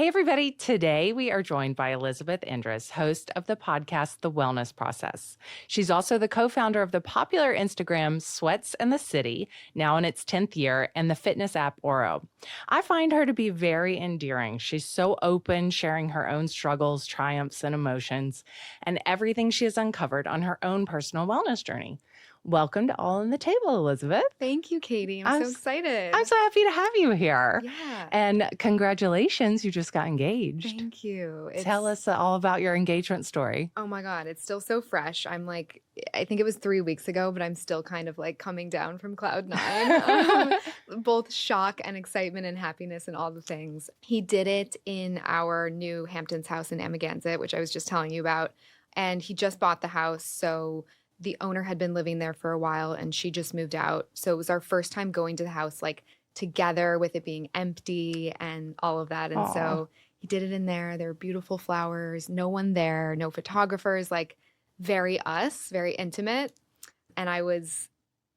Hey, everybody. Today we are joined by Elizabeth Endres, host of the podcast, The Wellness Process. She's also the co-founder of the popular Instagram Sweats and the City, now in its 10th year, and the fitness app Oro. I find her to be very endearing. She's so open, sharing her own struggles, triumphs, and emotions, and everything she has uncovered on her own personal wellness journey. Welcome to All on the Table, Elizabeth. Thank you, Katie. I'm so excited. I'm so happy to have you here. Yeah. And congratulations, you just got engaged. Thank you. Tell us all about your engagement story. Oh my God, it's still so fresh. I think it was 3 weeks ago, but I'm still kind of like coming down from cloud nine. Both shock and excitement and happiness and all the things. He did it in our new Hamptons house in Amagansett, which I was just telling you about. And he just bought the house, so the owner had been living there for a while and she just moved out. So it was our first time going to the house like together with it being empty and all of that. And so he did it in there. There were beautiful flowers, no one there, no photographers, like very us, very intimate. And I was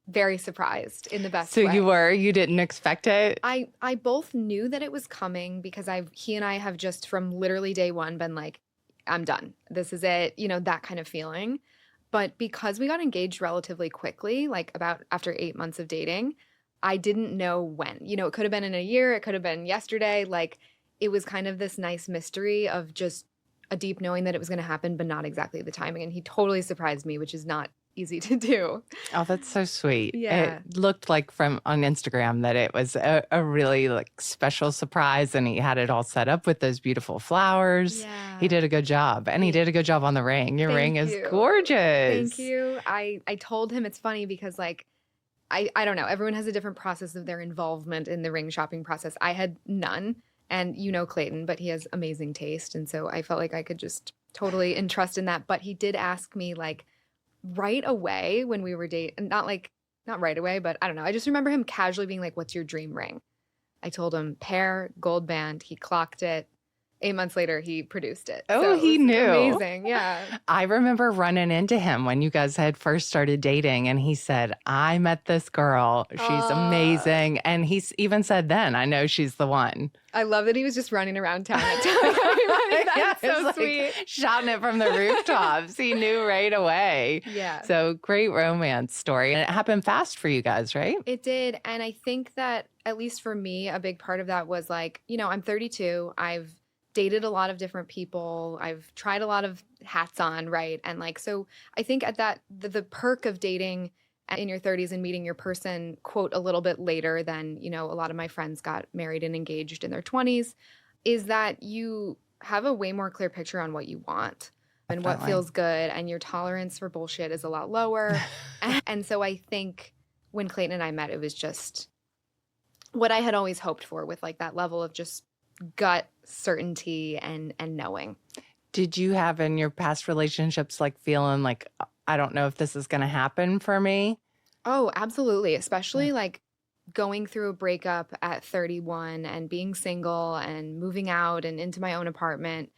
very surprised in the best way. So you didn't expect it? I both knew that it was coming because he and I have just from literally day one been like, I'm done. This is it, that kind of feeling. But because we got engaged relatively quickly, like about after 8 months of dating, I didn't know when. It could have been in a year. It could have been yesterday. Like it was kind of this nice mystery of just a deep knowing that it was going to happen, but not exactly the timing. And he totally surprised me, which is not easy to do. Oh, that's so sweet. Yeah. It looked like on Instagram that it was a really like special surprise, and he had it all set up with those beautiful flowers. Yeah. He did a good job, and he did a good job on the ring. Your ring is gorgeous. Thank you. I told him it's funny because like, I don't know, everyone has a different process of their involvement in the ring shopping process. I had none. And Clayton, but he has amazing taste. And so I felt like I could just totally entrust in that. But he did ask me like right away when we were dating, not right away, but I don't know. I just remember him casually being like, what's your dream ring? I told him pear, gold band. He clocked it. 8 months later, he produced it. Oh, so he knew. Amazing. Yeah. I remember running into him when you guys had first started dating, and he said, I met this girl. She's amazing. And he even said then, I know she's the one. I love that he was just running around town and telling everybody. That's so sweet. Shouting it from the rooftops. He knew right away. Yeah. So great romance story. And it happened fast for you guys, right? It did. And I think that, at least for me, a big part of that was like, I'm 32. I've dated a lot of different people. I've tried a lot of hats on, right? And like, so I think at that, the perk of dating in your 30s and meeting your person, quote, a little bit later than, a lot of my friends got married and engaged in their 20s, is that you have a way more clear picture on what you want and what feels good. And your tolerance for bullshit is a lot lower. And so I think when Clayton and I met, it was just what I had always hoped for, with like that level of just gut certainty and knowing. Did you have in your past relationships like feeling like, I don't know if this is going to happen for me? Oh, absolutely. Especially like going through a breakup at 31 and being single and moving out and into my own apartment.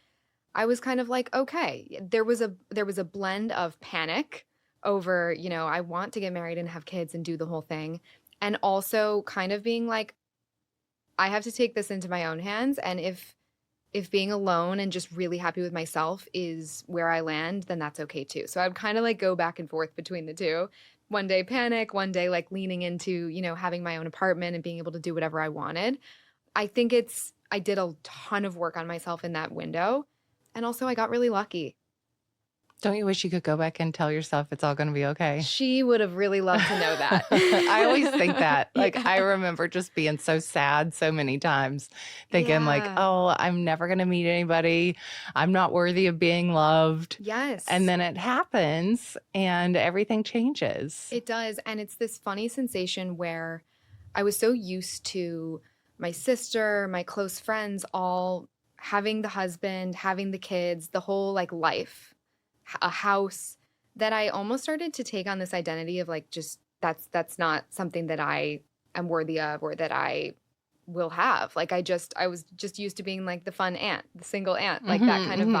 I was kind of like, okay, there was a blend of panic over, I want to get married and have kids and do the whole thing. And also kind of being like, I have to take this into my own hands. And if being alone and just really happy with myself is where I land, then that's okay too. So I would kind of like go back and forth between the two. One day panic, one day like leaning into, having my own apartment and being able to do whatever I wanted. I think I did a ton of work on myself in that window. And also I got really lucky. Don't you wish you could go back and tell yourself it's all going to be okay? She would have really loved to know that. I always think that. Like, yeah. I remember just being so sad so many times, thinking like, oh, I'm never going to meet anybody. I'm not worthy of being loved. Yes. And then it happens and everything changes. It does. And it's this funny sensation where I was so used to my sister, my close friends, all having the husband, having the kids, the whole like life, a house, that I almost started to take on this identity of like, just that's not something that I am worthy of, or that I will have. Like I was just used to being like the fun aunt, the single aunt, like that Mm-hmm, kind of mm-hmm.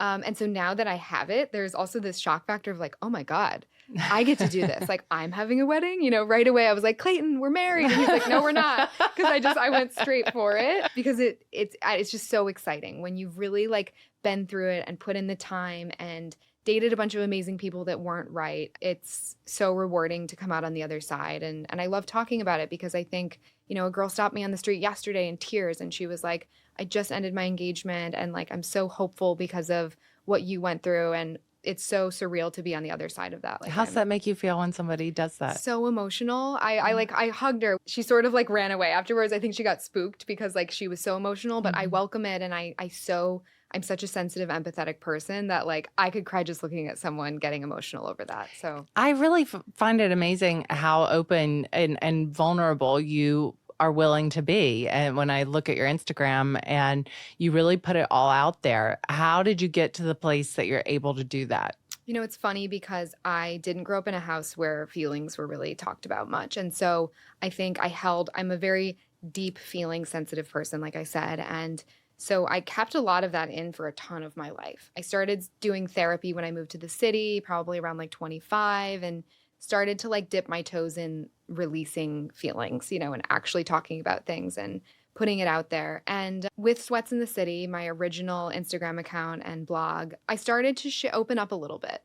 vibe. And so now that I have it, there's also this shock factor of like, oh my God, I get to do this. Like I'm having a wedding, right away I was like, Clayton, we're married. And he's like, no, we're not. Because I went straight for it because it's just so exciting when you've really like been through it and put in the time and dated a bunch of amazing people that weren't right. It's so rewarding to come out on the other side. And I love talking about it because I think, a girl stopped me on the street yesterday in tears and she was like, I just ended my engagement and like I'm so hopeful because of what you went through. And it's so surreal to be on the other side of that. Like How's I'm that make you feel when somebody does that? so emotional. I hugged her. She sort of like ran away afterwards. I think she got spooked because like she was so emotional, but I welcome it. And I'm such a sensitive, empathetic person that like I could cry just looking at someone getting emotional over that. So I really find it amazing how open and vulnerable you are willing to be. And when I look at your Instagram and you really put it all out there, how did you get to the place that you're able to do that? It's funny because I didn't grow up in a house where feelings were really talked about much. And so I think I'm a very deep feeling sensitive person, like I said. And so I kept a lot of that in for a ton of my life. I started doing therapy when I moved to the city, probably around like 25, and started to like dip my toes in releasing feelings, and actually talking about things and putting it out there. And with Sweats in the City, my original Instagram account and blog, I started to open up a little bit.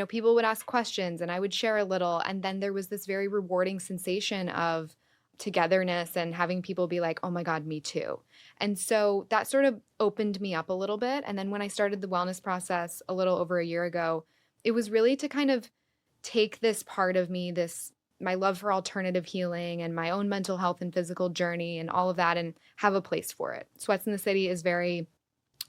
People would ask questions and I would share a little. And then there was this very rewarding sensation of togetherness and having people be like, oh my God, me too. And so that sort of opened me up a little bit. And then when I started the wellness process a little over a year ago, it was really to kind of take this part of me, my love for alternative healing and my own mental health and physical journey and all of that and have a place for it. Sweats in the City is very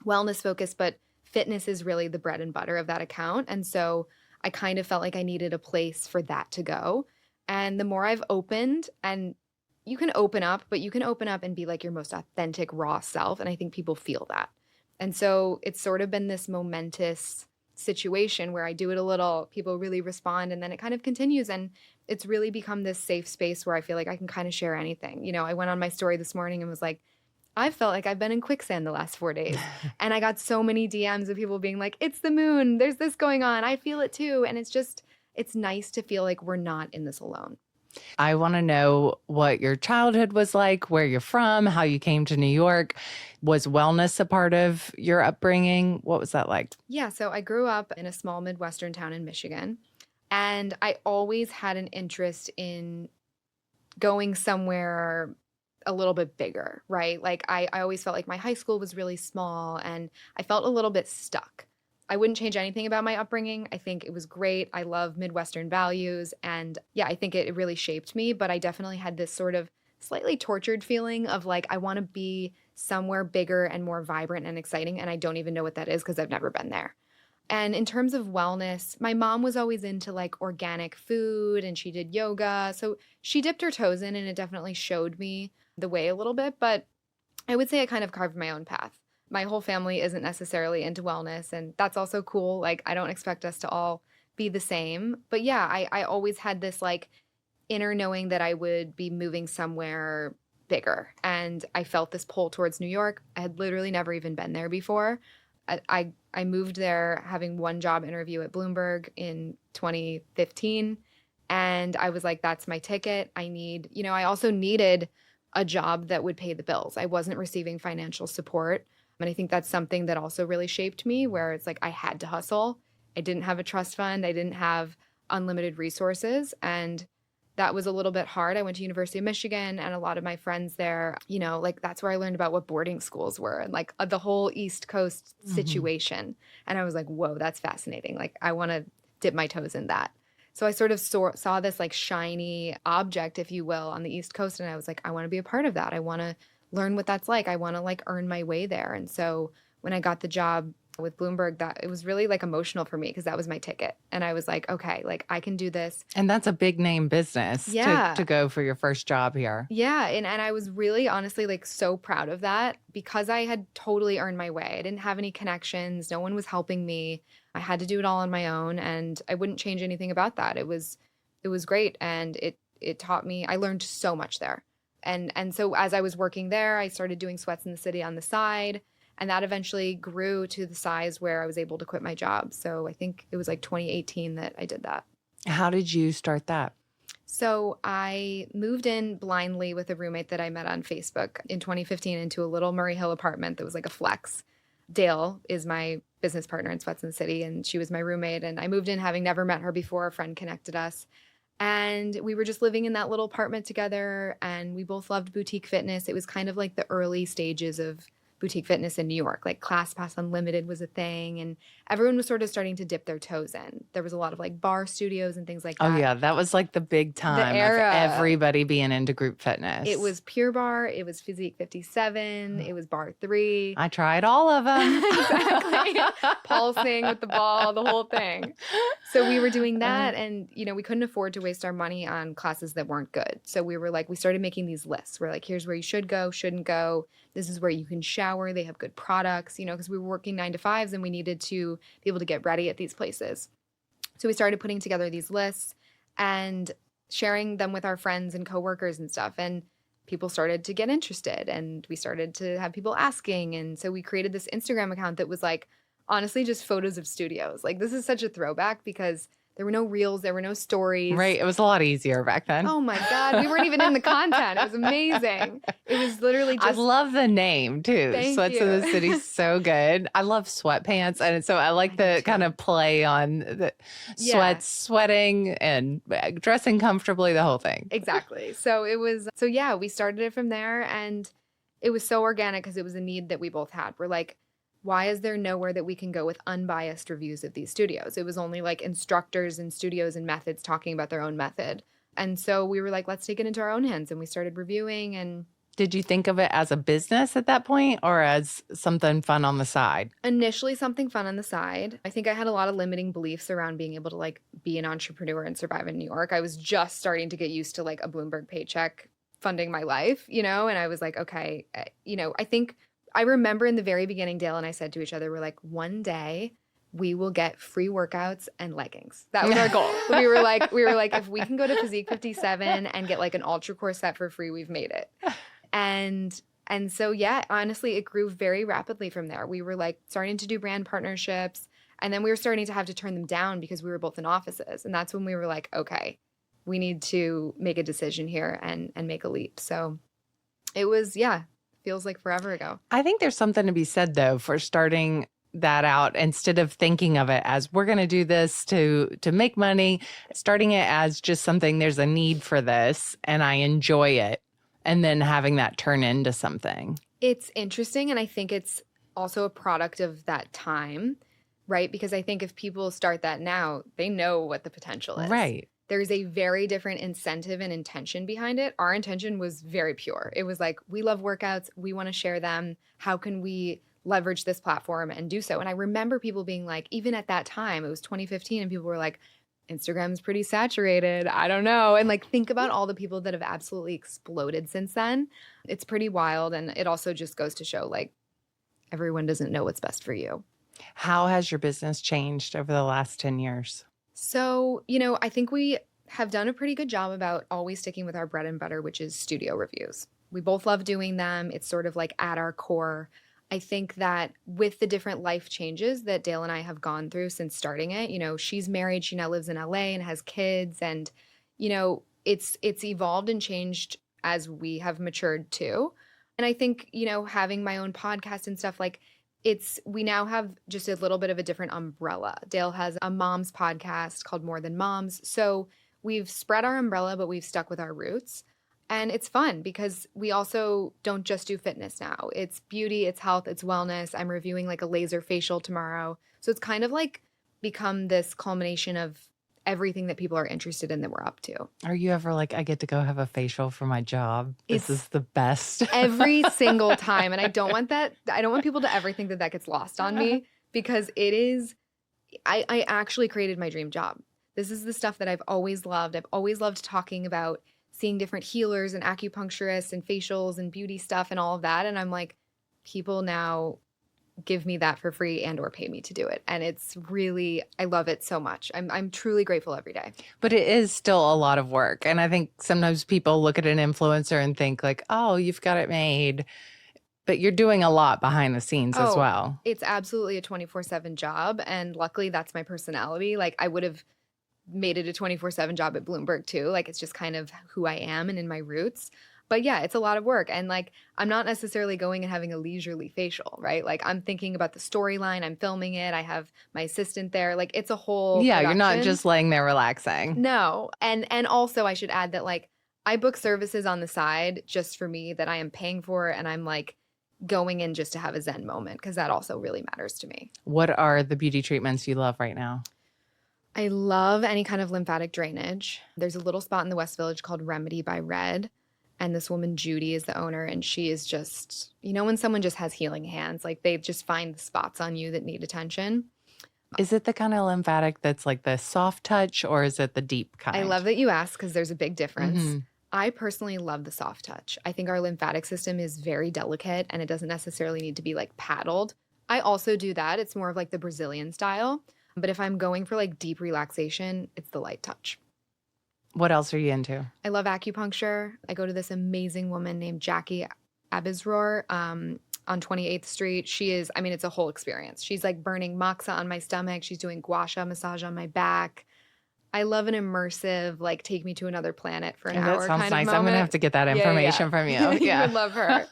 wellness focused, but fitness is really the bread and butter of that account. And so I kind of felt like I needed a place for that to go. And the more I've opened, and you can open up, but you can open up and be like your most authentic, raw self. And I think people feel that. And so it's sort of been this momentous situation where I do it a little, people really respond, and then it kind of continues. And it's really become this safe space where I feel like I can kind of share anything. I went on my story this morning and was like, I felt like I've been in quicksand the last 4 days. And I got so many DMs of people being like, it's the moon. There's this going on. I feel it too. And it's nice to feel like we're not in this alone. I want to know what your childhood was like, where you're from, how you came to New York. Was wellness a part of your upbringing? What was that like? Yeah, so I grew up in a small Midwestern town in Michigan, and I always had an interest in going somewhere a little bit bigger, right? Like I always felt like my high school was really small and I felt a little bit stuck. I wouldn't change anything about my upbringing. I think it was great. I love Midwestern values. And yeah, I think it really shaped me. But I definitely had this sort of slightly tortured feeling of like, I want to be somewhere bigger and more vibrant and exciting. And I don't even know what that is because I've never been there. And in terms of wellness, my mom was always into like organic food and she did yoga. So she dipped her toes in and it definitely showed me the way a little bit. But I would say I kind of carved my own path. My whole family isn't necessarily into wellness, and that's also cool. Like, I don't expect us to all be the same. But yeah, I always had this like inner knowing that I would be moving somewhere bigger. And I felt this pull towards New York. I had literally never even been there before. I moved there having one job interview at Bloomberg in 2015. And I was like, that's my ticket. I also needed a job that would pay the bills. I wasn't receiving financial support. And I think that's something that also really shaped me, where it's like I had to hustle. I didn't have a trust fund. I didn't have unlimited resources. And that was a little bit hard. I went to University of Michigan, and a lot of my friends there, like that's where I learned about what boarding schools were and like the whole East Coast situation. And I was like, whoa, that's fascinating. Like I want to dip my toes in that. So I sort of saw this like shiny object, if you will, on the East Coast. And I was like, I want to be a part of that. I want to learn what that's like. I want to like earn my way there. And so when I got the job with Bloomberg, that it was really like emotional for me because that was my ticket. And I was like, okay, like I can do this. And that's a big name business to go for your first job here. Yeah. And I was really honestly like so proud of that because I had totally earned my way. I didn't have any connections. No one was helping me. I had to do it all on my own, and I wouldn't change anything about that. It was great. And it taught me, I learned so much there. And so as I was working there, I started doing Sweats in the City on the side. And that eventually grew to the size where I was able to quit my job. So I think it was like 2018 that I did that. How did you start that? So I moved in blindly with a roommate that I met on Facebook in 2015 into a little Murray Hill apartment that was like a flex. Dale is my business partner in Sweats in the City, and she was my roommate. And I moved in having never met her before. A friend connected us. And we were just living in that little apartment together, and we both loved boutique fitness. It was kind of like the early stages of boutique fitness in New York. Like ClassPass Unlimited was a thing, and everyone was sort of starting to dip their toes in. There was a lot of like bar studios and things like that. Oh, yeah. That was like the big time era. of everybody being into group fitness. It was Pure Barre. It was Physique 57. It was Bar 3. I tried all of them. Exactly. Pulsing with the ball, the whole thing. So we were doing that, and we couldn't afford to waste our money on classes that weren't good. So we were like, we started making these lists. We're like, here's where you should go, shouldn't go. This is where you can shower. They have good products, because we were working 9-to-5s and we needed to be able to get ready at these places. So we started putting together these lists and sharing them with our friends and coworkers and stuff. And people started to get interested, and we started to have people asking. And so we created this Instagram account that was like, honestly, just photos of studios. Like, this is such a throwback because there were no reels, there were no stories. Right. It was a lot easier back then. Oh my God. We weren't even in the content. It was amazing. It was literally just. I love the name too. Thank Sweats you. in the City's so good. I love sweatpants. And so I like the kind of play on the sweating and dressing comfortably, the whole thing. Exactly. So we started it from there, and it was so organic because it was a need that we both had. We're like, why is there nowhere that we can go with unbiased reviews of these studios? It was only like instructors and studios and methods talking about their own method. And so we were like, let's take it into our own hands. And we started reviewing. And did you think of it as a business at that point or as something fun on the side? Initially something fun on the side. I think I had a lot of limiting beliefs around being able to like be an entrepreneur and survive in New York. I was just starting to get used to like a Bloomberg paycheck funding my life, and I was like, okay, I remember in the very beginning, Dale and I said to each other, we're like, one day we will get free workouts and leggings. That was our goal. we were like, if we can go to Physique 57 and get like an ultra core set for free, we've made it. And so, yeah, honestly, it grew very rapidly from there. We were like starting to do brand partnerships, and then we were starting to have to turn them down because we were both in offices. And that's when we were like, okay, we need to make a decision here and make a leap. So it was, feels like forever ago. I think there's something to be said, though, for starting that out instead of thinking of it as we're going to do this to make money, starting it as just something, there's a need for this and I enjoy it, and then having that turn into something. It's interesting, and I think it's also a product of that time, right? Because I think if people start that now, they know what the potential is. Right. There's a very different incentive and intention behind it. Our intention was very pure. It was like, we love workouts. We want to share them. How can we leverage this platform and do so? And I remember people being like, even at that time, it was 2015, and people were like, Instagram's pretty saturated. I don't know. And like, think about all the people that have absolutely exploded since then. It's pretty wild. And it also just goes to show like, everyone doesn't know what's best for you. How has your business changed over the last 10 years? So, I think we have done a pretty good job about always sticking with our bread and butter, which is studio reviews. We both love doing them. It's sort of like at our core. I think that with the different life changes that Dale and I have gone through since starting it, she's married, she now lives in LA and has kids. And, it's evolved and changed as we have matured too. And I think, having my own podcast and stuff, like, we now have just a little bit of a different umbrella. Dale has a mom's podcast called More Than Moms. So we've spread our umbrella, but we've stuck with our roots. And it's fun because we also don't just do fitness now. It's beauty, it's health, it's wellness. I'm reviewing like a laser facial tomorrow. So it's kind of like become this culmination of everything that people are interested in that we're up to. Are you ever like, I get to go have a facial for my job? This is the best. Every single time. And I don't want people to ever think that gets lost on me, because it is, I actually created my dream job. This is the stuff that I've always loved. I've always loved talking about seeing different healers and acupuncturists and facials and beauty stuff and all of that. And I'm like, people now give me that for free and or pay me to do it. And it's really, I love it so much. I'm truly grateful every day. But it is still a lot of work. And I think sometimes people look at an influencer and think like, oh, you've got it made. But you're doing a lot behind the scenes as well. It's absolutely a 24/7 job. And luckily that's my personality. Like I would have made it a 24/7 job at Bloomberg too. Like it's just kind of who I am and in my roots. But yeah, it's a lot of work. And like, I'm not necessarily going and having a leisurely facial, right? Like I'm thinking about the storyline, I'm filming it, I have my assistant there. Like it's a whole Yeah, you're not production. just laying there relaxing. No. And also I should add that like I book services on the side just for me that I am paying for, and I'm like going in just to have a zen moment because that also really matters to me. What are the beauty treatments you love right now? I love any kind of lymphatic drainage. There's a little spot in the West Village called Remedy by Red. And this woman, Judy, is the owner. And she is just, you know, when someone just has healing hands, like they just find the spots on you that need attention. Is it the kind of lymphatic that's like the soft touch, or is it the deep kind? I love that you ask because there's a big difference. Mhm. I personally love the soft touch. I think our lymphatic system is very delicate and it doesn't necessarily need to be like paddled. I also do that. It's more of like the Brazilian style. But if I'm going for like deep relaxation, it's the light touch. What else are you into? I love acupuncture. I go to this amazing woman named Jackie Abizror on 28th Street. She is, I mean, it's a whole experience. She's like burning moxa on my stomach. She's doing gua sha massage on my back. I love an immersive, like take me to another planet for an hour That sounds kind nice. of moment. I'm gonna have to get that information from you. You Yeah. would love her.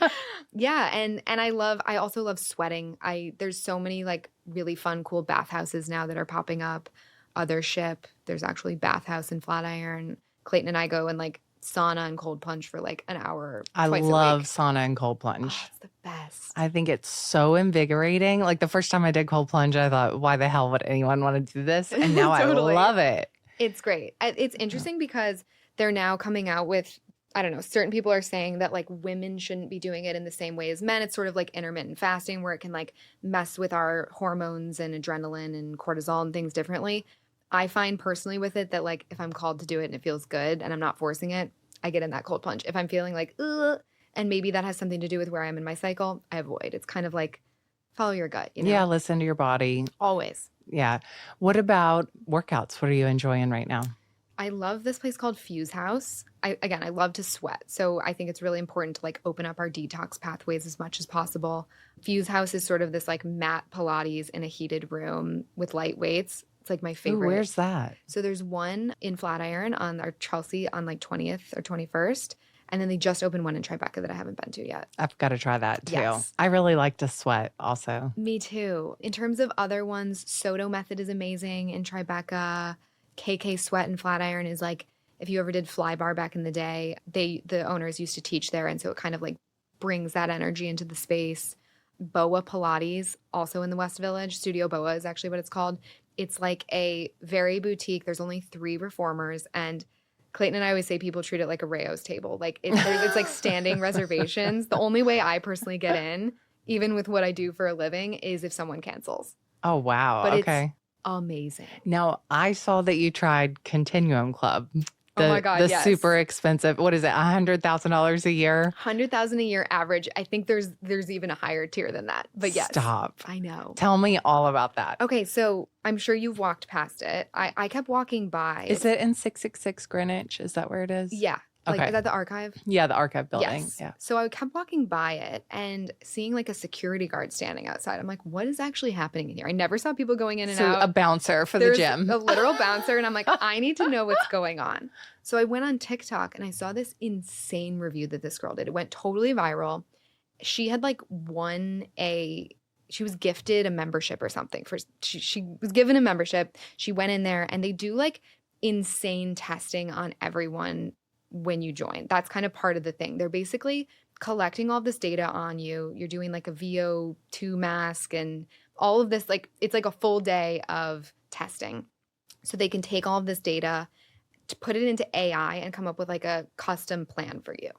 Yeah, and I also love sweating. There's so many like really fun, cool bathhouses now that are popping up. Other Ship, there's actually bathhouse in Flatiron. Clayton and I go and like sauna and cold plunge for like an hour I twice love a week. sauna and cold plunge. Oh, it's the best. I think it's so invigorating. Like the first time I did cold plunge, I thought, why the hell would anyone want to do this? And now Totally. I love it. It's great. It's interesting because they're now coming out with, I don't know, certain people are saying that like women shouldn't be doing it in the same way as men. It's sort of like intermittent fasting where it can like mess with our hormones and adrenaline and cortisol and things differently. I find personally with it that like if I'm called to do it and it feels good and I'm not forcing it, I get in that cold plunge. If I'm feeling like, ugh, and maybe that has something to do with where I am in my cycle, I avoid. It's kind of like follow your gut, you know? Yeah, listen to your body. Always. Yeah. What about workouts? What are you enjoying right now? I love this place called Fuse House. I love to sweat. So I think it's really important to like open up our detox pathways as much as possible. Fuse House is sort of this like mat Pilates in a heated room with light weights. It's like my Ooh, favorite. where's that? So there's one in Flatiron on our Chelsea on like 20th or 21st. And then they just opened one in Tribeca that I haven't been to yet. I've got to try that too. Yes. I really like to sweat also. Me too. In terms of other ones, Soto Method is amazing in Tribeca. KK Sweat in Flatiron is like, if you ever did fly bar back in the day, the owners used to teach there. And so it kind of like brings that energy into the space. Boa Pilates, also in the West Village. Studio Boa is actually what it's called. It's like a very boutique. There's only 3 reformers. And Clayton and I always say people treat it like a Rayo's table. Like it's like standing reservations. The only way I personally get in, even with what I do for a living, is if someone cancels. Oh, wow. But okay. it's amazing. Now, I saw that you tried Continuum Club. Oh my God, the yes. super expensive, what is it, $100,000 a year? $100,000 a year average. I think there's even a higher tier than that. But yes. Stop. I know. Tell me all about that. Okay, so I'm sure you've walked past it. I kept walking by. Is it in 666 Greenwich? Is that where it is? Yeah. Like, Okay. is that the archive? Yeah, the archive building. Yes. Yeah. So I kept walking by it and seeing like a security guard standing outside. I'm like, what is actually happening in here? I never saw people going in and So out. a bouncer for There's the gym. a literal bouncer. And I'm like, I need to know what's going on. So I went on TikTok and I saw this insane review that this girl did. It went totally viral. She had like she was gifted a membership or something. She was given a membership. She went in there and they do like insane testing on everyone when you join. That's kind of part of the thing. They're basically collecting all this data on you. You're doing like a VO2 mask and all of this, like it's like a full day of testing. So they can take all of this data to put it into AI and come up with like a custom plan for you.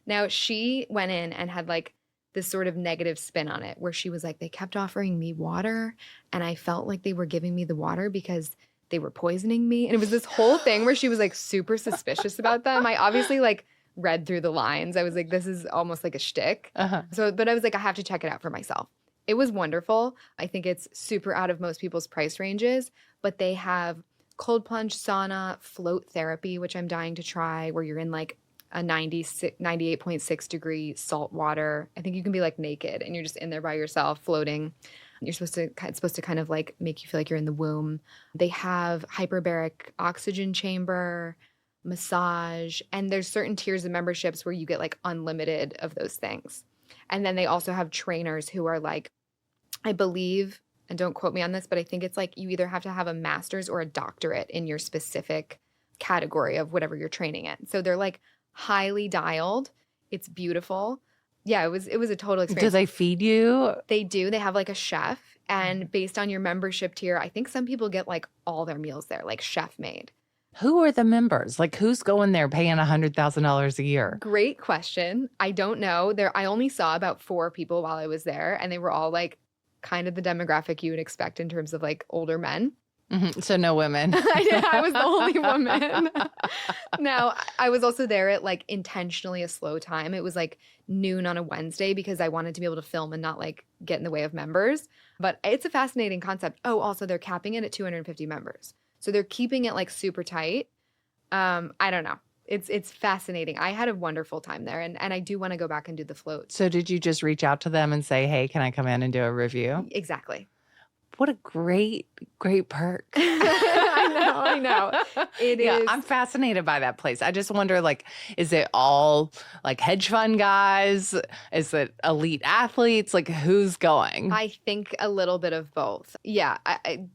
Now she went in and had like this sort of negative spin on it where she was like, they kept offering me water and I felt like they were giving me the water because they were poisoning me. And it was this whole thing where she was like super suspicious about them. I obviously like read through the lines. I was like, this is almost like a shtick. Uh-huh. But I was like, I have to check it out for myself. It was wonderful. I think it's super out of most people's price ranges, but they have cold plunge sauna, float therapy, which I'm dying to try, where you're in like a 98.6 degree salt water. I think you can be like naked and you're just in there by yourself floating. It's supposed to kind of like make you feel like you're in the womb. They have hyperbaric oxygen chamber, massage, and there's certain tiers of memberships where you get like unlimited of those things. And then they also have trainers who are like, I believe, and don't quote me on this, but I think it's like you either have to have a master's or a doctorate in your specific category of whatever you're training in. So they're like highly dialed. It's beautiful. Yeah, it was a total Do experience. they feed you? They do. They have like a chef, and based on your membership tier, I think some people get like all their meals there, like chef made. Who are the members? Like, who's going there paying $100,000 a year? Great question. I don't know. I only saw about 4 people while I was there, and they were all like kind of the demographic you would expect in terms of like older men. So no women. I was the only woman. Now, I was also there at like intentionally a slow time. It was like noon on a Wednesday because I wanted to be able to film and not like get in the way of members. But it's a fascinating concept. Oh, also they're capping it at 250 members. So they're keeping it like super tight. I don't know. It's fascinating. I had a wonderful time there, and I do want to go back and do the float. So did you just reach out to them and say, hey, can I come in and do a review? Exactly. What a great perk. I know. It is. I'm fascinated by that place. I just wonder, like, is it all like hedge fund guys? Is it elite athletes? Like, who's going? I think a little bit of both. Yeah.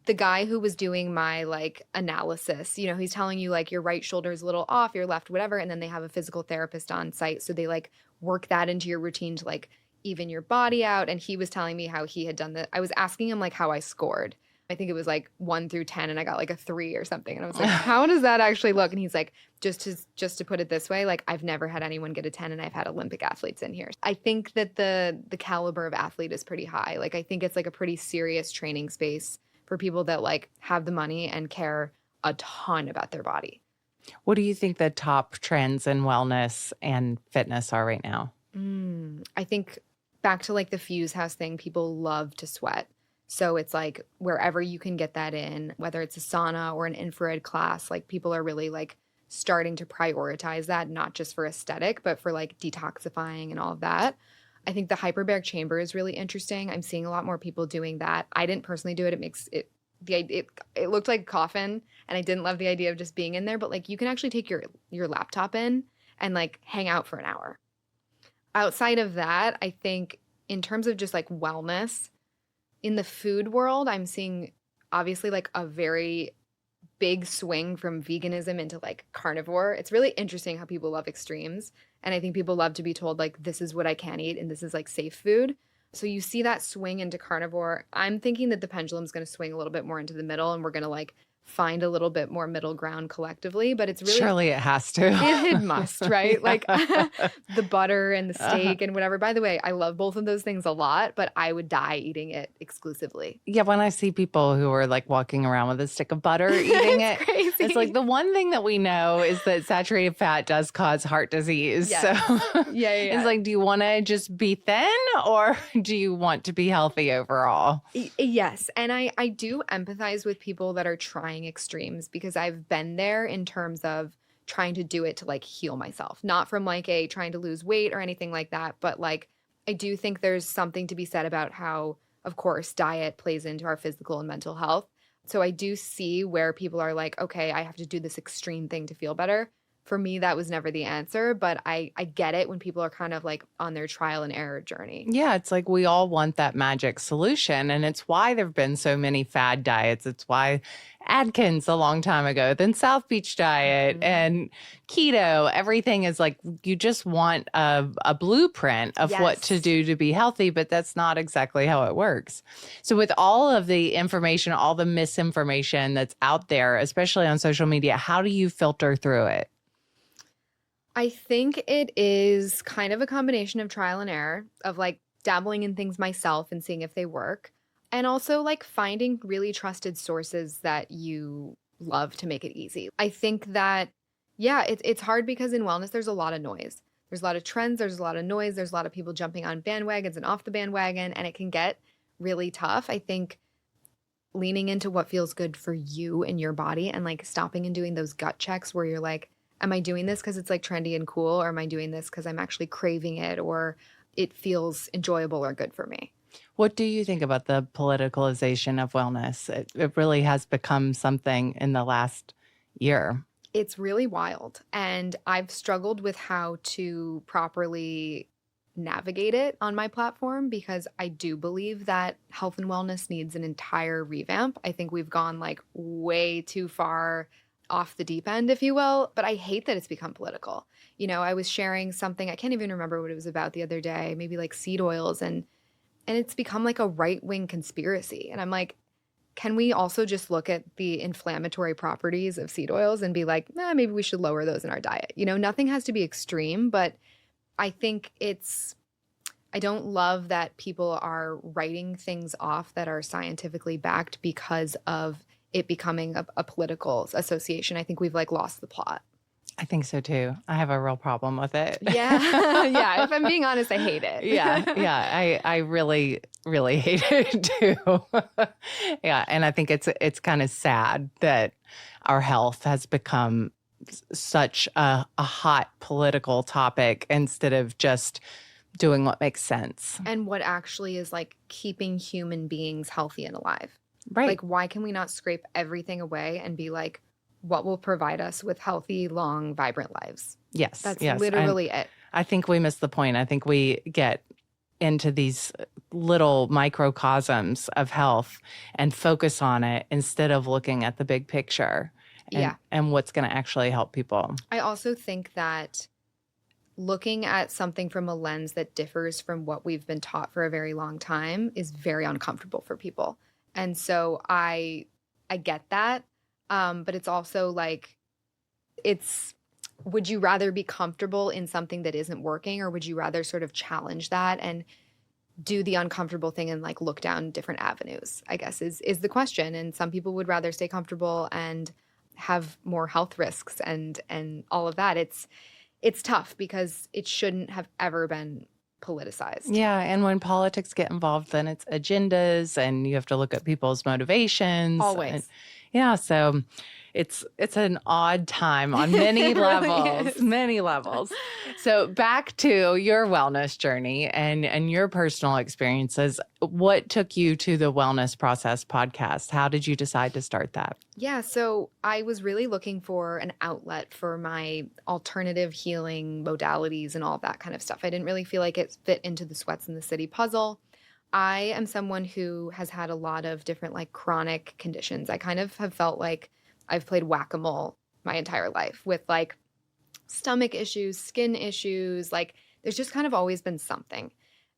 The guy who was doing my like analysis, he's telling you like your right shoulder is a little off, your left, whatever. And then they have a physical therapist on site. So they like work that into your routine to like even your body out. And he was telling me how he had done that. I was asking him like how I scored. I think it was like 1 through 10 and I got like a 3 or something. And I was like, how does that actually look? And he's like, just to put it this way, like I've never had anyone get a 10 and I've had Olympic athletes in here. I think that the caliber of athlete is pretty high. Like I think it's like a pretty serious training space for people that like have the money and care a ton about their body. What do you think the top trends in wellness and fitness are right now? I think back to like the Fuse House thing, people love to sweat. So it's like wherever you can get that in, whether it's a sauna or an infrared class, like people are really like starting to prioritize that, not just for aesthetic, but for like detoxifying and all of that. I think the hyperbaric chamber is really interesting. I'm seeing a lot more people doing that. I didn't personally do it. It looked like a coffin, and I didn't love the idea of just being in there, but like you can actually take your laptop in and like hang out for an hour. Outside of that, I think in terms of just like wellness, in the food world, I'm seeing obviously like a very big swing from veganism into like carnivore. It's really interesting how people love extremes. And I think people love to be told like, this is what I can eat and this is like safe food. So you see that swing into carnivore. I'm thinking that the pendulum's going to swing a little bit more into the middle and we're going to like find a little bit more middle ground collectively, but it's really surely it has to. it must, right? Like the butter and the steak and whatever. By the way, I love both of those things a lot, but I would die eating it exclusively. Yeah, when I see people who are like walking around with a stick of butter eating it, crazy. It's like the one thing that we know is that saturated fat does cause heart disease. Yes. So Yeah. It's like, do you want to just be thin or do you want to be healthy overall? Yes. And I do empathize with people that are trying extremes because I've been there in terms of trying to do it to like heal myself, not from like a trying to lose weight or anything like that. But like, I do think there's something to be said about how, of course, diet plays into our physical and mental health. So I do see where people are like, okay, I have to do this extreme thing to feel better. For me, that was never the answer, but I get it when people are kind of like on their trial and error journey. Yeah, it's like we all want that magic solution. And it's why there have been so many fad diets. It's why Atkins a long time ago, then South Beach diet and keto, everything is like you just want a blueprint of what to do to be healthy, but that's not exactly how it works. So with all of the information, all the misinformation that's out there, especially on social media, how do you filter through it? I think it is kind of a combination of trial and error, of like dabbling in things myself and seeing if they work. And also like finding really trusted sources that you love to make it easy. I think that, yeah, it's hard because in wellness, there's a lot of noise. There's a lot of trends. There's a lot of noise. There's a lot of people jumping on bandwagons and off the bandwagon. And it can get really tough. I think leaning into what feels good for you and your body and like stopping and doing those gut checks where you're like, am I doing this because it's like trendy and cool? Or am I doing this because I'm actually craving it or it feels enjoyable or good for me? What do you think about the politicalization of wellness? It really has become something in the last year. It's really wild. And I've struggled with how to properly navigate it on my platform because I do believe that health and wellness needs an entire revamp. I think we've gone like way too far off the deep end, if you will, but I hate that it's become political. You know, I was sharing something, I can't even remember what it was about the other day, maybe like seed oils and it's become like a right-wing conspiracy. And I'm like, can we also just look at the inflammatory properties of seed oils and be like, maybe we should lower those in our diet? You know, nothing has to be extreme, but I think I don't love that people are writing things off that are scientifically backed because of it becoming a political association. I think we've like lost the plot. I think so too. I have a real problem with it. Yeah. Yeah. If I'm being honest, I hate it. Yeah. I really, really hate it too. Yeah. And I think it's kind of sad that our health has become such a hot political topic instead of just doing what makes sense. And what actually is like keeping human beings healthy and alive. Right. Like, why can we not scrape everything away and be like, what will provide us with healthy, long, vibrant lives? Yes. That's yes. literally it. I think we miss the point. I think we get into these little microcosms of health and focus on it instead of looking at the big picture and what's going to actually help people. I also think that looking at something from a lens that differs from what we've been taught for a very long time is very uncomfortable for people. And so I get that. But it's also like, would you rather be comfortable in something that isn't working, or would you rather sort of challenge that and do the uncomfortable thing and like look down different avenues, I guess is the question. And some people would rather stay comfortable and have more health risks and all of that. It's tough because it shouldn't have ever been politicized. Yeah. And when politics get involved, then it's agendas and you have to look at people's motivations. Always. So it's an odd time on many levels, many levels. So back to your wellness journey and your personal experiences. What took you to the Wellness Process podcast? How did you decide to start that? Yeah, so I was really looking for an outlet for my alternative healing modalities and all that kind of stuff. I didn't really feel like it fit into the Sweats in the City puzzle. I am someone who has had a lot of different like chronic conditions. I kind of have felt like I've played whack-a-mole my entire life with like stomach issues, skin issues, like there's just kind of always been something.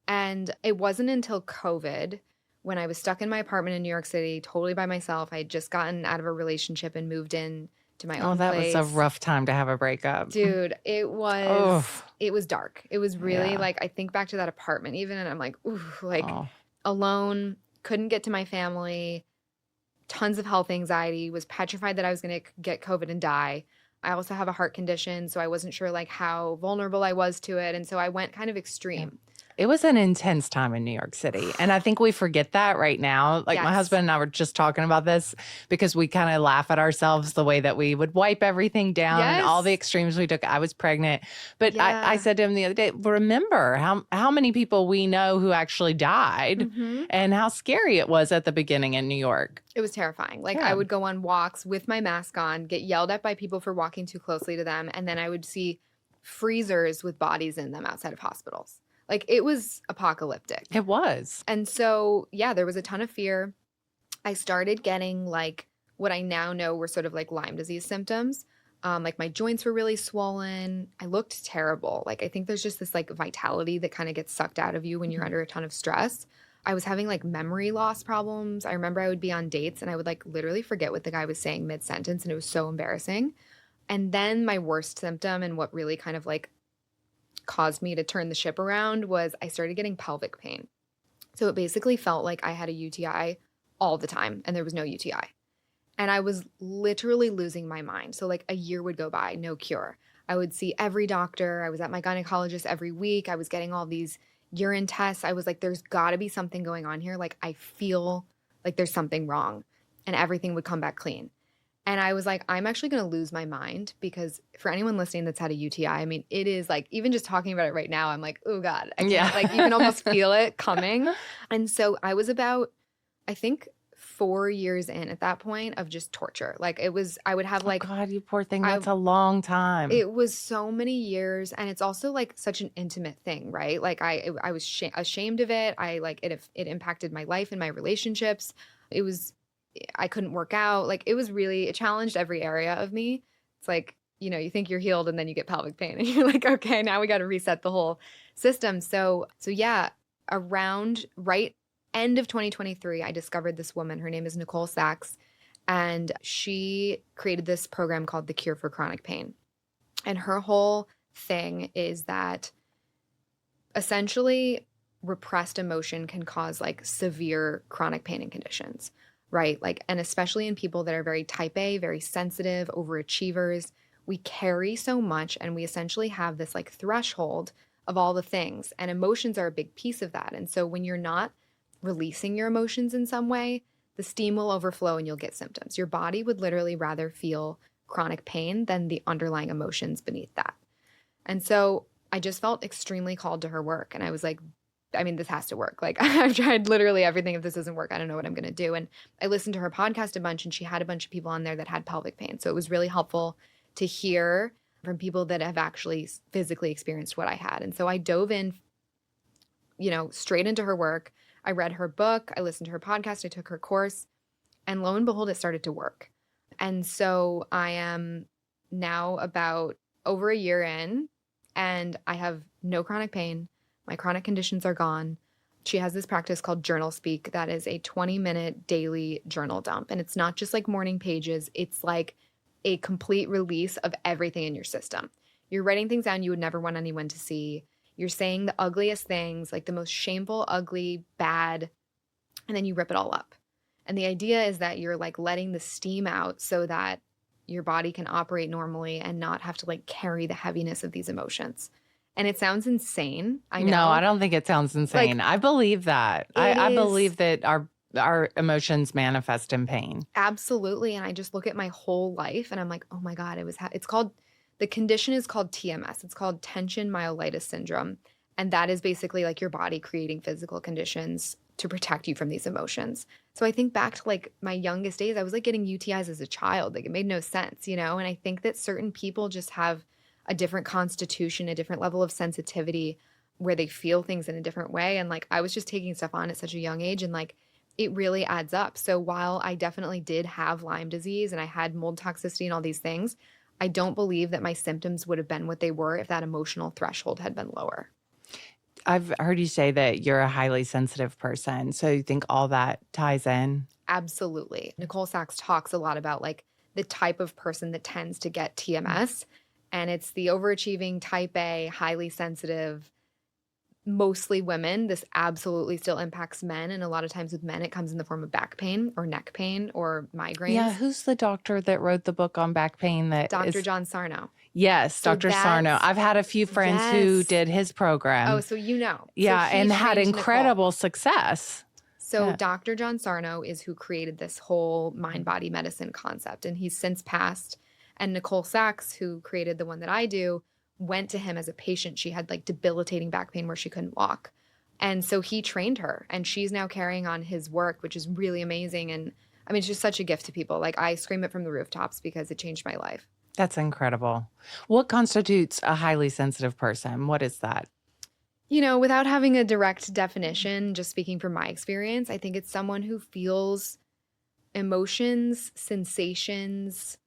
And it wasn't until COVID when I was stuck in my apartment in New York City, totally by myself. I had just gotten out of a relationship and moved in to my own place. That was a rough time to have a breakup. Dude, it was dark. It was really like, I think back to that apartment even, and I'm like, ooh, like alone, couldn't get to my family, tons of health anxiety, was petrified that I was going to get COVID and die. I also have a heart condition, so I wasn't sure like how vulnerable I was to it. And so I went kind of extreme. It was an intense time in New York City. And I think we forget that right now. Like my husband and I were just talking about this because we kind of laugh at ourselves the way that we would wipe everything down and all the extremes we took. I was pregnant. But I said to him the other day, remember how many people we know who actually died and how scary it was at the beginning in New York. It was terrifying. Like I would go on walks with my mask on, get yelled at by people for walking too closely to them. And then I would see freezers with bodies in them outside of hospitals. Like it was apocalyptic. It was. And so, there was a ton of fear. I started getting like what I now know were sort of like Lyme disease symptoms. Like my joints were really swollen. I looked terrible. Like I think there's just this like vitality that kind of gets sucked out of you when you're under a ton of stress. I was having like memory loss problems. I remember I would be on dates and I would like literally forget what the guy was saying mid-sentence, and it was so embarrassing. And then my worst symptom and what really kind of like caused me to turn the ship around was I started getting pelvic pain. So it basically felt like I had a UTI all the time and there was no UTI. And I was literally losing my mind. So like a year would go by, no cure. I would see every doctor. I was at my gynecologist every week. I was getting all these urine tests. I was like, there's got to be something going on here. Like, I feel like there's something wrong, and everything would come back clean. And I was like, I'm actually going to lose my mind, because for anyone listening that's had a UTI, I mean, it is like, even just talking about it right now, I'm like, oh God, I can't, like, you can almost feel it coming. And so I was about, I think, 4 years in at that point of just torture. Like, it was, I would have like, oh God, you poor thing. That's a long time. it was so many years. And it's also like such an intimate thing, right? Like I was ashamed of it. I like it impacted my life and my relationships. It was, I couldn't work out. Like, it was really, it challenged every area of me. It's like, you know, you think you're healed and then you get pelvic pain and you're like, okay, now we got to reset the whole system. So yeah, around right end of 2023, I discovered this woman. Her name is Nicole Sachs, and she created this program called The Cure for Chronic Pain. And her whole thing is that essentially repressed emotion can cause like severe chronic pain and conditions, right? Like, and especially in people that are very type A, very sensitive, overachievers, we carry so much, and we essentially have this like threshold of all the things, and emotions are a big piece of that. And so when you're not releasing your emotions in some way, the steam will overflow and you'll get symptoms. Your body would literally rather feel chronic pain than the underlying emotions beneath that. And so I just felt extremely called to her work. And I was like, I mean, this has to work. Like, I've tried literally everything. If this doesn't work, I don't know what I'm going to do. And I listened to her podcast a bunch, and she had a bunch of people on there that had pelvic pain. So it was really helpful to hear from people that have actually physically experienced what I had. And so I dove in, you know, straight into her work. I read her book, I listened to her podcast, I took her course, and lo and behold, it started to work. And so I am now about over a year in, and I have no chronic pain. My chronic conditions are gone. She has this practice called Journal Speak that is a 20-minute daily journal dump. And it's not just like morning pages. It's like a complete release of everything in your system. You're writing things down you would never want anyone to see. You're saying the ugliest things, like the most shameful, ugly, bad, and then you rip it all up. And the idea is that you're like letting the steam out so that your body can operate normally and not have to like carry the heaviness of these emotions. And it sounds insane. I know. No, I don't think it sounds insane. Like, I believe that. I believe that our emotions manifest in pain. Absolutely. And I just look at my whole life and I'm like, oh my God, it's called, the condition is called TMS. It's called tension myelitis syndrome. And that is basically like your body creating physical conditions to protect you from these emotions. So I think back to like my youngest days, I was like getting UTIs as a child. Like, it made no sense, you know? And I think that certain people just have a different constitution, a different level of sensitivity where they feel things in a different way. And like, I was just taking stuff on at such a young age, and like, it really adds up. So while I definitely did have Lyme disease and I had mold toxicity and all these things, I don't believe that my symptoms would have been what they were if that emotional threshold had been lower. I've heard you say that you're a highly sensitive person. So you think all that ties in? Absolutely. Nicole Sachs talks a lot about like the type of person that tends to get TMS. And it's the overachieving type A, highly sensitive, mostly women. This absolutely still impacts men. And a lot of times with men, it comes in the form of back pain or neck pain or migraines. Yeah. Who's the doctor that wrote the book on back pain? Dr. John Sarno. Yes, so Dr. Sarno. I've had a few friends who did his program. Oh, so you know. Yeah, so and had incredible success. So Dr. John Sarno is who created this whole mind-body medicine concept. And he's since passed. And Nicole Sachs, who created the one that I do, went to him as a patient. She had like debilitating back pain where she couldn't walk. And so he trained her, and she's now carrying on his work, which is really amazing. And I mean, it's just such a gift to people. Like, I scream it from the rooftops because it changed my life. That's incredible. What constitutes a highly sensitive person? What is that? You know, without having a direct definition, just speaking from my experience, I think it's someone who feels emotions, sensations,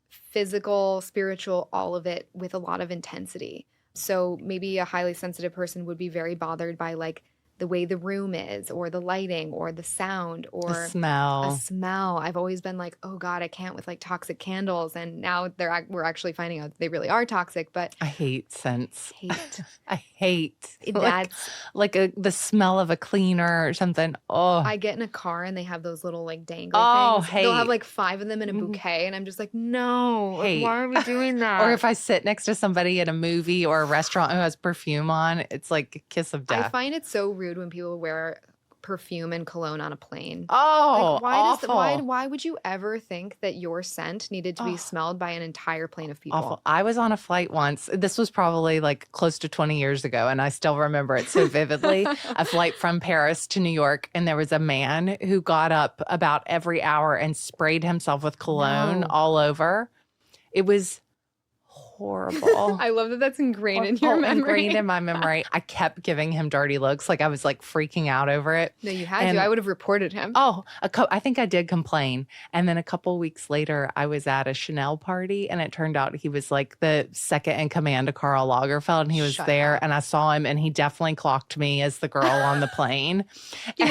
physical, spiritual, all of it with a lot of intensity. So maybe a highly sensitive person would be very bothered by like the way the room is or the lighting or the sound The or a smell. smell. I've always been like, oh God, I can't with like toxic candles. And now we're actually finding out they really are toxic, but I hate scents. hate I hate that's the smell of a cleaner or something. Oh, I get in a car and they have those little like dangly oh, things. They'll have hate. like 5 of them in a Mhm. bouquet, and I'm just like, no, like, Hate. why are we doing Or that? if I sit next to somebody at a movie or a restaurant who has perfume on, it's like a kiss of I death. find it so rude when people wear perfume and cologne on a plane. Oh, Like, awful. why would you ever think that your scent needed to be Oh, smelled by an entire plane of awful. people? I was on a flight once. This was probably like close to 20 years ago, and I still remember it so vividly. A flight from Paris to New York, and there was a man who got up about every hour and sprayed himself with cologne No. all over. It was horrible. I love that that's ingrained in your memory. Ingrained in my memory. I kept giving him dirty looks. Like I was like freaking out over it. No, you had And- to. I would have reported him. Oh, I think I did complain. And then a couple weeks later, I was at a Chanel party, and it turned out he was like the second in command to Karl Lagerfeld, and he was Shut there, up. and I saw him, and he definitely clocked me as the girl on the plane. He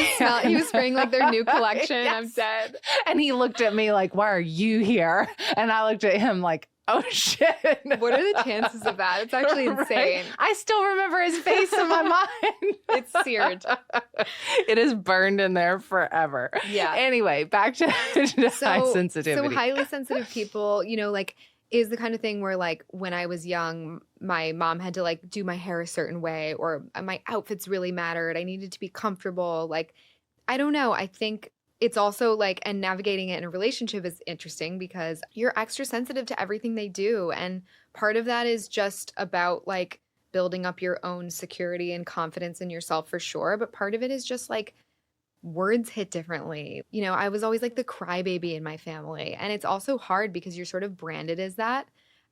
was spraying like their new collection. I'm Yes. dead. And he looked at me like, "Why are you here?" And I looked at him like, "Oh shit." What are the chances of that? It's actually Right? insane. I still remember his face in my mind. It's seared. It is burned in there forever. Yeah. Anyway, back to high sensitivity. So highly sensitive people, like is the kind of thing where like when I was young, my mom had to like do my hair a certain way or my outfits really mattered. I needed to be comfortable. Like, I don't know. I think it's also like, and navigating it in a relationship is interesting because you're extra sensitive to everything they do. And part of that is just about like building up your own security and confidence in yourself for sure. But part of it is just like words hit differently. I was always like the crybaby in my family. And it's also hard because you're sort of branded as that.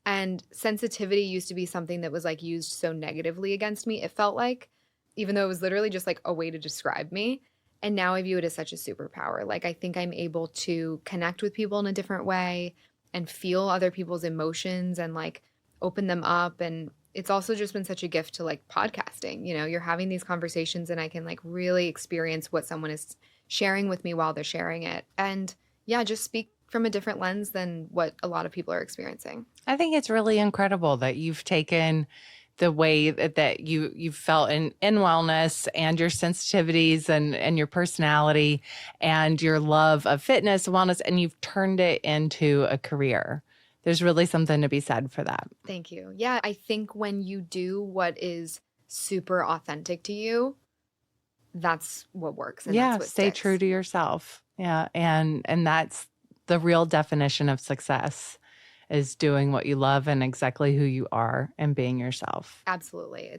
And sensitivity used to be something that was like used so negatively against me, it felt like, even though it was literally just like a way to describe me. And now I view it as such a superpower. Like, I think I'm able to connect with people in a different way and feel other people's emotions and like open them up. And it's also just been such a gift to like podcasting. You're having these conversations and I can like really experience what someone is sharing with me while they're sharing it. And yeah, just speak from a different lens than what a lot of people are experiencing. I think it's really incredible that you've taken the way that you felt in wellness and your sensitivities and your personality and your love of fitness and wellness, and you've turned it into a career. There's really something to be said for that. Thank you. Yeah, I think when you do what is super authentic to you, that's what works. And Yeah, that's what stay sticks. true to yourself. Yeah, and that's the real definition of success, is doing what you love and exactly who you are and being yourself. Absolutely.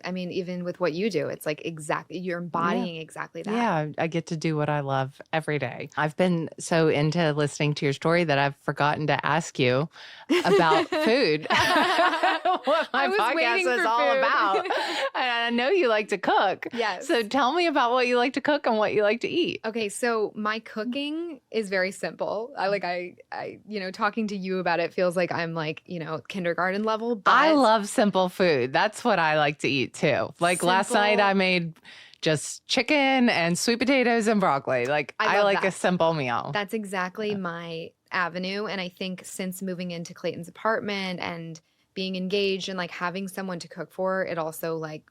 I mean, even with what you do, it's like exactly, you're embodying exactly that. Yeah, I get to do what I love every day. I've been so into listening to your story that I've forgotten to ask you about food. What my I was podcast waiting is for all food. about. And I know you like to cook. Yes. So tell me about what you like to cook and what you like to eat. Okay, so my cooking is very simple. I talking to you about it feels like I'm like, kindergarten level, but I love simple food. That's what I like to eat too. Like last night Simple. I made just chicken and sweet potatoes and broccoli. Like I I love like a that. simple meal. That's exactly my avenue. And I think since moving into Clayton's apartment and being engaged and like having someone to cook for, it also like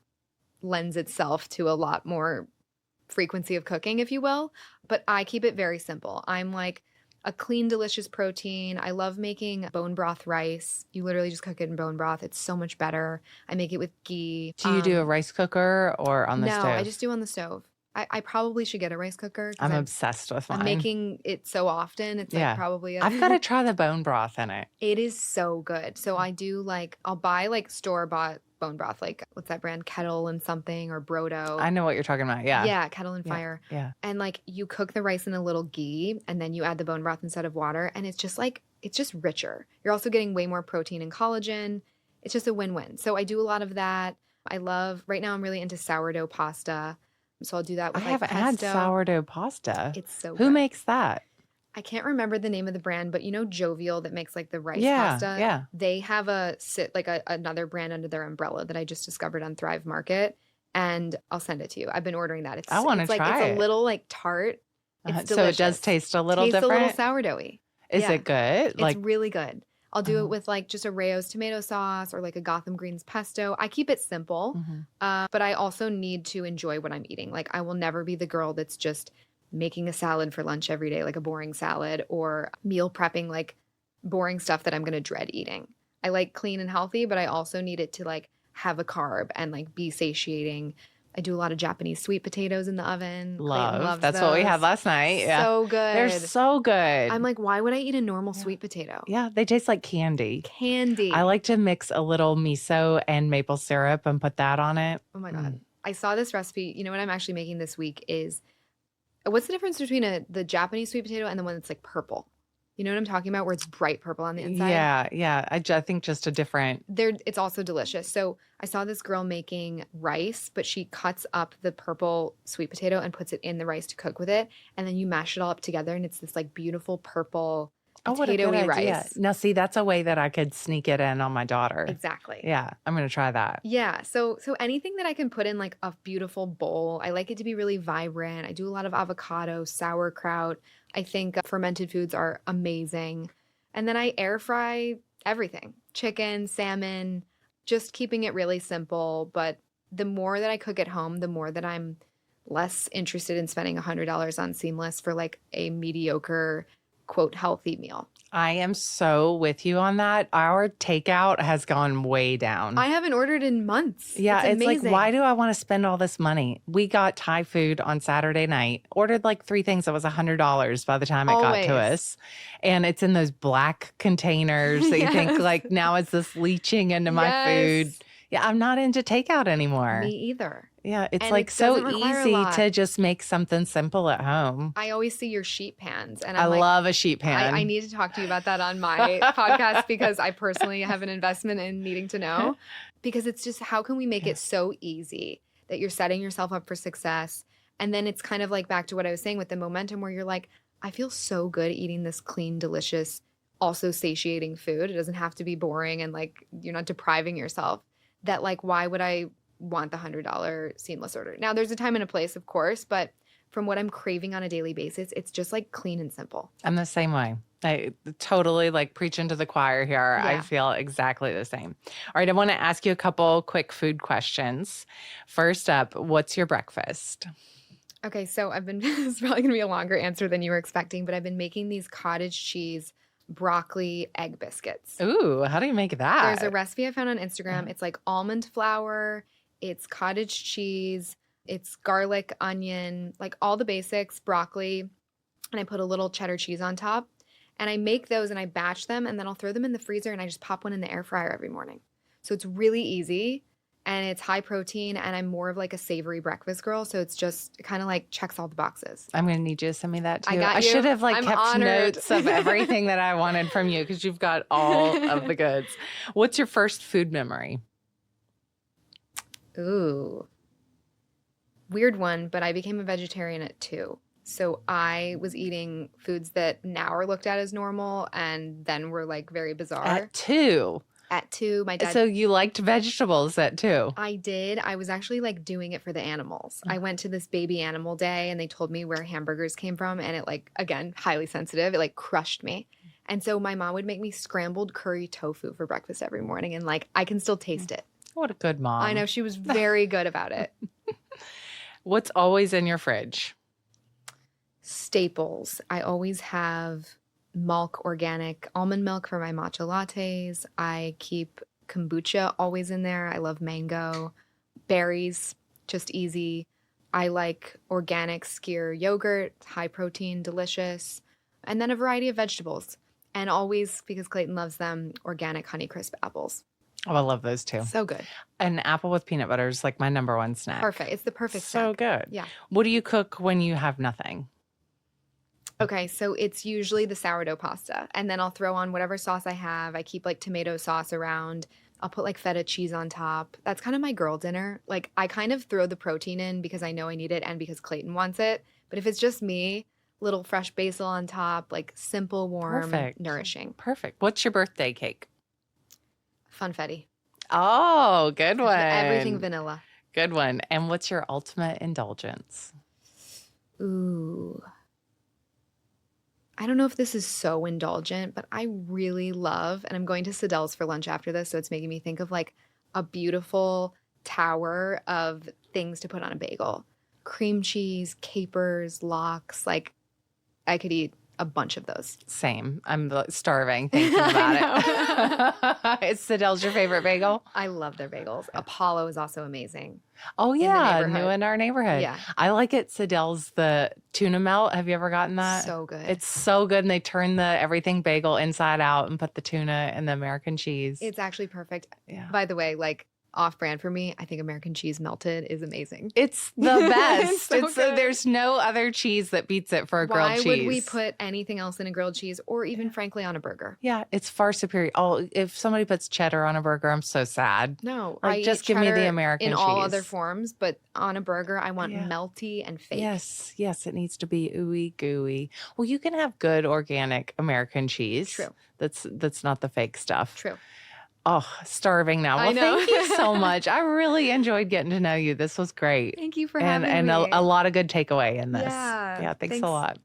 lends itself to a lot more frequency of cooking, if you will. But I keep it very simple. I'm like a clean, delicious protein. I love making bone broth rice. You literally just cook it in bone broth. It's so much better. I make it with ghee. Do you do a rice cooker or on the No, stove? I just do on the stove. I probably should get a rice cooker. 'Cause I'm obsessed with mine. I'm making it so often. It's Yeah. like probably I've got to try the bone broth in it. It is so good. So I do like, I'll buy like store-bought bone broth, like what's that brand? Kettle and something or Brodo. I know what you're talking about. Yeah. Yeah, Kettle and Yeah. Fire. Yeah. And like you cook the rice in a little ghee and then you add the bone broth instead of water. And it's just like, it's just richer. You're also getting way more protein and collagen. It's just a win-win. So I do a lot of that. Right now I'm really into sourdough pasta. So I'll do that I with like haven't had pesto. sourdough pasta. It's so Who good. makes that? I can't remember the name of the brand, but Jovial that makes like the rice Yeah, pasta. yeah. They have another brand under their umbrella that I just discovered on Thrive Market. and I'll send it to you. I've been ordering that. I want to It's try a it. little like tart. It's So it does delicious. taste a little Tastes a little different. sourdoughy. Is Yeah. it good? It's Like, really good. I'll do Oh. it with like just a Rayo's tomato sauce or like a Gotham Greens pesto. I keep it simple, mhm. but I also need to enjoy what I'm eating. Like I will never be the girl that's just making a salad for lunch every day, like a boring salad, or meal prepping like boring stuff that I'm going to dread eating. I like clean and healthy, but I also need it to like have a carb and like be satiating. I do a lot of Japanese sweet potatoes in the oven. Clayton Love. loves That's what we had those. last night. Yeah. So They're good. so good. I'm like, why would I eat a normal Yeah. sweet potato? Yeah, they taste like candy. Candy. I like to mix a little miso and maple syrup and put that on it. Oh my God. I saw this recipe. You know what I'm actually making this week is what's the difference between the Japanese sweet potato and the one that's like purple? You know what I'm talking about, where it's bright purple on the inside? Yeah, yeah. I think just a different. It's also delicious. So I saw this girl making rice, but she cuts up the purple sweet potato and puts it in the rice to cook with it. And then you mash it all up together and it's this like beautiful purple Oh, what a good potatoy idea. rice. Now, see, that's a way that I could sneak it in on my daughter. Exactly. Yeah, I'm going to try that. Yeah. So anything that I can put in like a beautiful bowl, I like it to be really vibrant. I do a lot of avocado, sauerkraut. I think fermented foods are amazing. And then I air fry everything. Chicken, salmon, just keeping it really simple. But the more that I cook at home, the more that I'm less interested in spending $100 on Seamless for like a mediocre, quote, healthy meal. I am so with you on that. Our takeout has gone way down. I haven't ordered in months. Yeah, it's like, amazing. why do I want to spend all this money? We got Thai food on Saturday night, ordered like 3 things. It was $100 by the time it got to Always. us. And it's in those black containers that you think Yes. like, now is this leaching into my food? Yes. Yeah, I'm not into takeout anymore. Me either. Yeah, it's And like it so doesn't require a easy lot. to just make something simple at home. I always see your sheet pans, and I I'm like, love a sheet pan. I need to talk to you about that on my podcast because I personally have an investment in needing to know. Because it's just, how can we make it so easy that you're setting yourself up for success? And then it's kind of like back to what I was saying with the momentum, where you're like, I feel so good eating this clean, delicious, also satiating food. It doesn't have to be boring and like you're not depriving yourself. That like, why would I want the $100 Seamless order? Now, there's a time and a place, of course, but from what I'm craving on a daily basis, it's just like clean and simple. I'm the same way. I totally like preaching to the choir here. I Yeah. feel exactly the same. All right, I want to ask you a couple quick food questions. First up, what's your breakfast? Okay, so it's probably gonna be a longer answer than you were expecting, but I've been making these cottage cheese broccoli egg biscuits. Ooh, how do you make that? There's a recipe I found on Instagram. It's like almond flour, it's cottage cheese, it's garlic, onion, like all the basics, broccoli, and I put a little cheddar cheese on top. And I make those and I batch them, and then I'll throw them in the freezer and I just pop one in the air fryer every morning. So it's really easy and it's high protein, and I'm more of like a savory breakfast girl. So it's just kind of like checks all the boxes. I'm going to need you to send me that too. I got you. should have like I'm kept honored. notes of everything that I wanted from you because you've got all of the goods. What's your first food memory? Ooh. Weird one, but I became a vegetarian at 2. So I was eating foods that now are looked at as normal and then were like very bizarre. At 2. At 2, my dad. So you liked vegetables at 2. I did. I was actually like doing it for the animals. I went to this baby animal day and they told me where hamburgers came from, and it like, again, highly sensitive. It like crushed me. And so my mom would make me scrambled curry tofu for breakfast every morning, and like I can still taste it. What a good mom. I know, she was very good about it. What's always in your fridge? Staples. I always have Malk organic almond milk for my matcha lattes. I keep kombucha always in there. I love mango. Berries, just easy. I like organic skyr yogurt, high protein, delicious. And then a variety of vegetables. And always, because Clayton loves them, organic Honeycrisp apples. Oh, I love those too. So good. An apple with peanut butter is like my number one snack. Perfect. It's the perfect So snack. good. Yeah. What do you cook when you have nothing? Okay, so it's usually the sourdough pasta, and then I'll throw on whatever sauce I have. I keep like tomato sauce around. I'll put like feta cheese on top. That's kind of my girl dinner. Like I kind of throw the protein in because I know I need it and because Clayton wants it. But if it's just me, little fresh basil on top, like simple, warm, Perfect. nourishing. Perfect. What's your birthday cake? Funfetti. Oh, good one. Everything vanilla. Good one. And what's your ultimate indulgence? Ooh. I don't know if this is so indulgent, but I really love, and I'm going to Sadelle's for lunch after this, so it's making me think of like a beautiful tower of things to put on a bagel. Cream cheese, capers, lox. Like I could eat a bunch of those. Same. I'm starving thinking about it. Is Sadelle's your favorite bagel? I love their bagels. Apollo is also amazing. Oh, yeah. New neighborhood. in our neighborhood. Yeah. I like it. Sadelle's the tuna melt. Have you ever gotten that? So good. It's so good. And they turn the everything bagel inside out and put the tuna and the American cheese. It's actually perfect. Yeah. By the way, like off brand for me, I think American cheese melted is amazing. It's the best. It's so good. There's no other cheese that beats it for a grilled cheese. Why would we put anything else in a grilled cheese or even frankly on a burger? Yeah, it's far superior. Oh, if somebody puts cheddar on a burger, I'm so sad. No, Like, I just eat give me the cheddar American in all cheese. other forms, but on a burger, I want Yeah. melty and fake. Yes, it needs to be ooey gooey. Well, you can have good organic American cheese. True. That's not the fake stuff. True. Oh, starving now. I Well, know. thank you so much. I really enjoyed getting to know you. This was great. Thank you for And having me. a lot of good takeaway in this. Yeah, Yeah, thanks a thanks. lot.